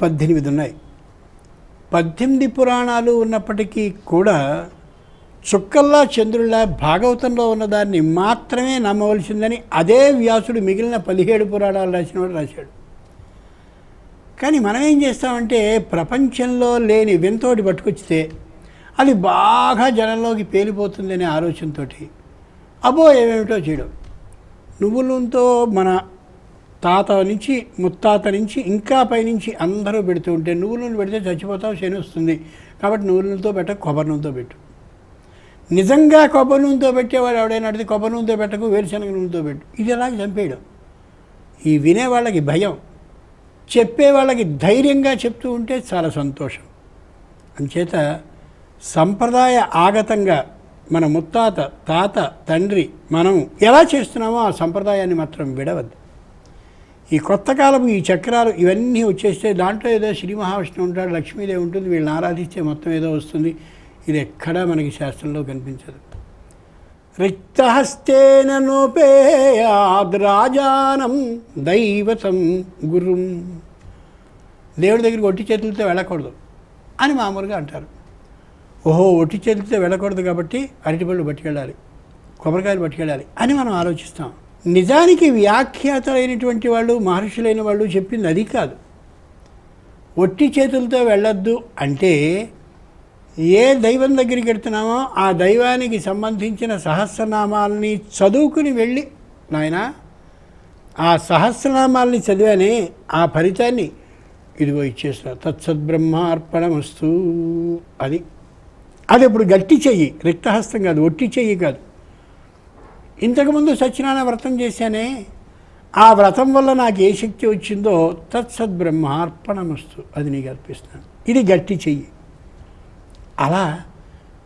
18 ఉన్నాయి. 18 పురాణాలు ఉన్నప్పటికీ కూడా చుక్కల్లా చంద్రుల్లా భాగవతంలో ఉన్నదాన్ని మాత్రమే నమ్మవలసిందని అదే వ్యాసుడు మిగిలిన 17 పురాణాలు రాసినవాడు రాశాడు. కానీ మనం ఏం చేస్తామంటే ప్రపంచంలో లేని వింతోటి పట్టుకొచ్చితే అది బాగా జనంలోకి పేలిపోతుందనే ఆలోచనతో అబ్బో ఏమేమిటో చేయడం. నువ్వుల నూనెతో మన తాత నుంచి ముత్తాత నుంచి ఇంకా పైనుంచి అందరూ పెడుతూ ఉంటే నువ్వుల నూనె పెడితే చచ్చిపోతావు, శని వస్తుంది కాబట్టి నువ్వుల నూనెతో పెట్ట, కొబ్బరి నూనెతో పెట్టు. నిజంగా కొబ్బరి నూనెతో పెట్టేవాడు ఎవడైనా అడిగితే కొబ్బరి నూనెతో పెట్టకు, వేరుశనగ నూనెతో పెట్టు. ఇది ఎలాగ చంపేయడం. ఈ వినేవాళ్ళకి భయం, చెప్పేవాళ్ళకి ధైర్యంగా చెప్తూ ఉంటే చాలా సంతోషం. అంచేత సంప్రదాయ ఆగతంగా మన ముత్తాత, తాత, తండ్రి మనం ఎలా చేస్తున్నామో ఆ సంప్రదాయాన్ని మాత్రం విడవద్దు. ఈ కొత్త కాలపు ఈ చక్రాలు ఇవన్నీ వచ్చేస్తే దాంట్లో ఏదో శ్రీ మహావిష్ణువు ఉంటాడు, లక్ష్మీదేవి ఉంటుంది, వీళ్ళని ఆరాధిస్తే మొత్తం ఏదో వస్తుంది. ఇది ఎక్కడా మనకి శాస్త్రంలో కనిపించదు. రిక్తహస్తేన నోపేయాద్ రాజానం దైవతం గురుం. దేవుడి దగ్గరికి ఒట్టి చేతులతో వెళ్ళకూడదు అని మామూలుగా అంటారు. ఓహో, ఒట్టి చేతులతో వెళ్ళకూడదు కాబట్టి అరటిపళ్ళు పట్టుకెళ్ళాలి, కొబ్బరికాయలు పట్టుకెళ్ళాలి అని మనం ఆలోచిస్తాం. నిజానికి వ్యాఖ్యాతలైనటువంటి వాళ్ళు, మహర్షులైన వాళ్ళు చెప్పింది అది కాదు. ఒట్టి చేతులతో వెళ్ళొద్దు అంటే ఏ దైవం దగ్గరికి వెళ్తున్నామో ఆ దైవానికి సంబంధించిన సహస్రనామాలని చదువుకుని వెళ్ళి, నాయనా ఆ సహస్రనామాలని చదివానే ఆ ఫలితాన్ని ఇదిగో ఇచ్చేస్తా, తత్సద్బ్రహ్మార్పణమస్తు. అది ఇప్పుడు గట్టి చెయ్యి, రిక్తహస్తం కాదు, ఒట్టి చెయ్యి కాదు. ఇంతకుముందు సత్యనారాయణ వ్రతం చేశానే, ఆ వ్రతం వల్ల నాకు ఏ శక్తి వచ్చిందో తత్సద్బ్రహ్మార్పణమస్తు, అది నీకు అర్పిస్తున్నాను. ఇది గట్టి చెయ్యి. అలా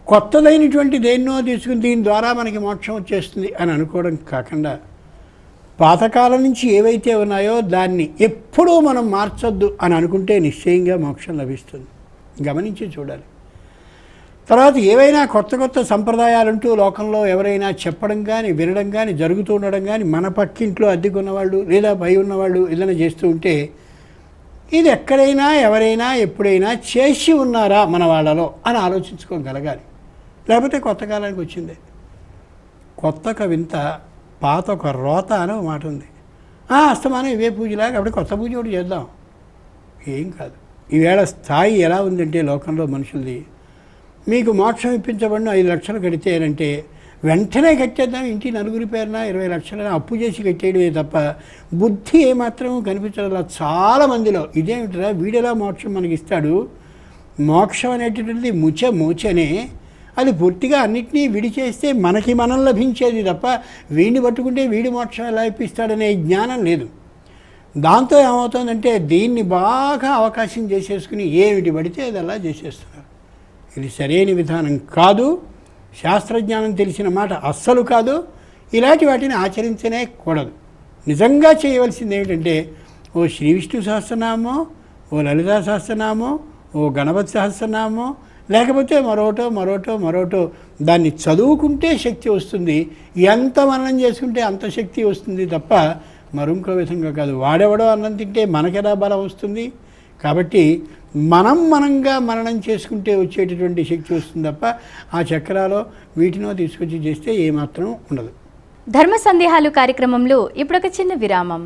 కొత్తదైనటువంటి దేన్నో తీసుకుని దీని ద్వారా మనకి మోక్షం వచ్చేస్తుంది అని అనుకోవడం కాకుండా పాతకాలం నుంచి ఏవైతే ఉన్నాయో దాన్ని ఎప్పుడూ మనం మార్చొద్దు అని అనుకుంటే నిశ్చయంగా మోక్షం లభిస్తుంది. గమనించి చూడాలి. తర్వాత ఏవైనా కొత్త కొత్త సంప్రదాయాలంటూ లోకంలో ఎవరైనా చెప్పడం కానీ వినడం కానీ జరుగుతూ ఉండడం కానీ మన పక్కింట్లో అద్దెకున్నవాళ్ళు లేదా పై ఉన్నవాళ్ళు ఏదైనా చేస్తూ ఉంటే ఇది ఎక్కడైనా ఎవరైనా ఎప్పుడైనా చేసి ఉన్నారా మన వాళ్ళలో అని ఆలోచించుకోగలగాలి. లేకపోతే కొత్త కాలానికి వచ్చింది. కొత్త ఒక వింత, పాత ఒక రోత అనే ఒక మాట ఉంది. అస్తమానం ఇవే పూజలాగా అప్పుడు కొత్త పూజ ఒకటి చేద్దాం, ఏం కాదు. ఈవేళ స్థాయి ఎలా ఉందంటే లోకంలో మనుషులది, మీకు మోక్షం ఇప్పించబడిన 5 లక్షలు కడితేనంటే వెంటనే కట్టేద్దాం, ఇంటి నలుగురి పేరున 20 లక్షలని అప్పు చేసి కట్టేయడమే తప్ప బుద్ధి ఏమాత్రం కనిపించడం చాలామందిలో. ఇదేమిటరా వీడెలా మోక్షం మనకి ఇస్తాడు, మోక్షం అనేటటువంటిది మూచనే, అది పూర్తిగా అన్నిటినీ విడిచేస్తే మనకి మనం లభించేది తప్ప వీడిని పట్టుకుంటే వీడి మోక్షం ఎలా ఇప్పిస్తాడనే జ్ఞానం లేదు. దాంతో ఏమవుతుందంటే దీన్ని బాగా అవకాశం చేసేసుకుని ఏమిటి పడితే అది అలా చేసేస్తున్నారు. ఇది సరైన విధానం కాదు. శాస్త్రజ్ఞానం తెలిసిన మాట అస్సలు కాదు. ఇలాంటి వాటిని ఆచరించనే కూడదు. నిజంగా చేయవలసింది ఏమిటంటే ఓ శ్రీ విష్ణు సహస్రనామో, ఓ లలితా సహస్రనామో, ఓ గణపతి సహస్రనామో, లేకపోతే మరోటో దాన్ని చదువుకుంటే శక్తి వస్తుంది. ఎంత మననం చేసుకుంటే అంత శక్తి వస్తుంది తప్ప మరొక విధంగా కాదు. వాడెవడో అన్నం తింటే మనకెలా బలం వస్తుంది? కాబట్టి మనంగా మననం చేసుకుంటే వచ్చేటటువంటి శక్తి వస్తుంది తప్ప ఆ చక్రాలో వీటినో తీసుకొచ్చి చేస్తే ఏమాత్రం ఉండదు. ధర్మ సందేహాలు కార్యక్రమంలో ఇప్పుడు ఒక చిన్న విరామం.